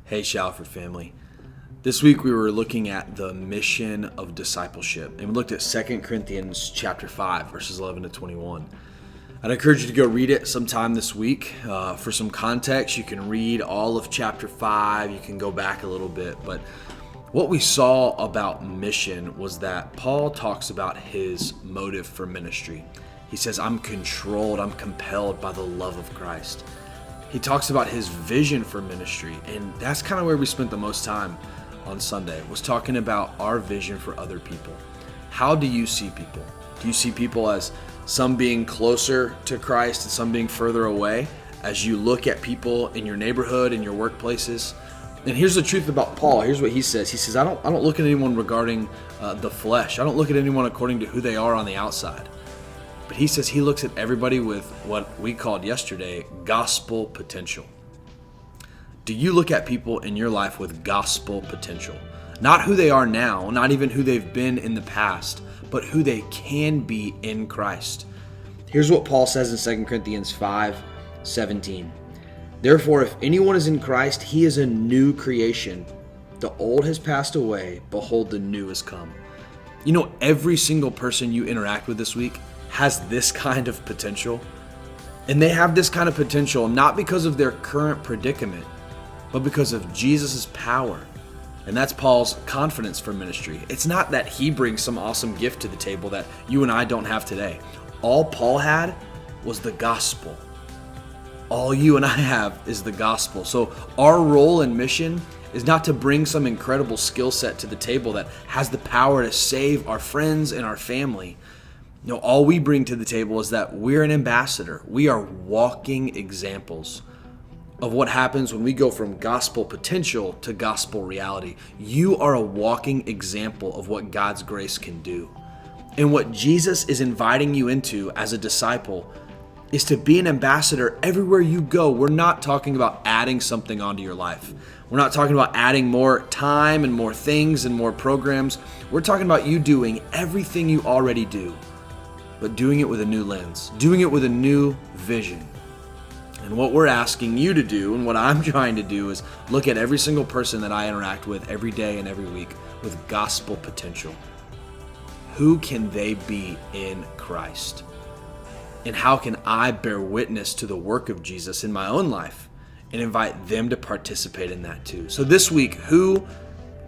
Hey, Shalford family. This week we were looking at the mission of discipleship, and we looked at 2 Corinthians chapter 5, verses 11 to 21. I'd encourage you to go read it sometime this week. For some context, you can read all of chapter 5, you can go back a little bit, but what we saw about mission was that Paul talks about his motive for ministry. He says, I'm controlled, I'm compelled by the love of Christ. He talks about his vision for ministry, and that's kind of where we spent the most time on Sunday, was talking about our vision for other people. How do you see people? Do you see people as some being closer to Christ and some being further away as you look at people in your neighborhood, in your workplaces? And here's the truth about Paul. Here's what he says. He says, I don't look at anyone regarding the flesh. I don't look at anyone according to who they are on the outside. But he says he looks at everybody with what we called yesterday gospel potential. Do you look at people in your life with gospel potential? Not who they are now, not even who they've been in the past, but who they can be in Christ. Here's what Paul says in 2 Corinthians 5:17. Therefore, if anyone is in Christ, he is a new creation. The old has passed away. Behold, the new has come. You know, every single person you interact with this week has this kind of potential. And they have this kind of potential not because of their current predicament, but because of Jesus' power. And that's Paul's confidence for ministry. It's not that he brings some awesome gift to the table that you and I don't have today. All Paul had was the gospel. All you and I have is the gospel. So our role in mission is not to bring some incredible skill set to the table that has the power to save our friends and our family. No, all we bring to the table is that we're an ambassador. We are walking examples of what happens when we go from gospel potential to gospel reality. You are a walking example of what God's grace can do. And what Jesus is inviting you into as a disciple is to be an ambassador everywhere you go. We're not talking about adding something onto your life. We're not talking about adding more time and more things and more programs. We're talking about you doing everything you already do, but doing it with a new lens, doing it with a new vision. And what we're asking you to do, and what I'm trying to do, is look at every single person that I interact with every day and every week with gospel potential. Who can they be in Christ? And how can I bear witness to the work of Jesus in my own life and invite them to participate in that too? So this week, who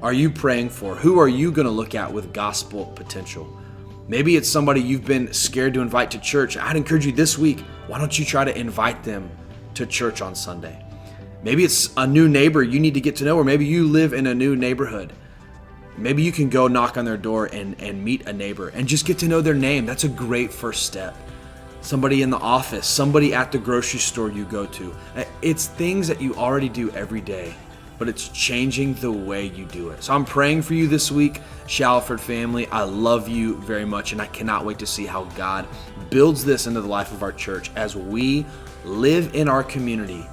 are you praying for? Who are you going to look at with gospel potential? Maybe it's somebody you've been scared to invite to church. I'd encourage you this week, why don't you try to invite them to church on Sunday? Maybe it's a new neighbor you need to get to know, or maybe you live in a new neighborhood. Maybe you can go knock on their door and meet a neighbor and just get to know their name. That's a great first step. Somebody in the office, somebody at the grocery store you go to. It's things that you already do every day, but it's changing the way you do it. So I'm praying for you this week, Shalford family. I love you very much, and I cannot wait to see how God builds this into the life of our church as we live in our community,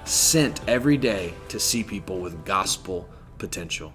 sent every day to see people with gospel potential.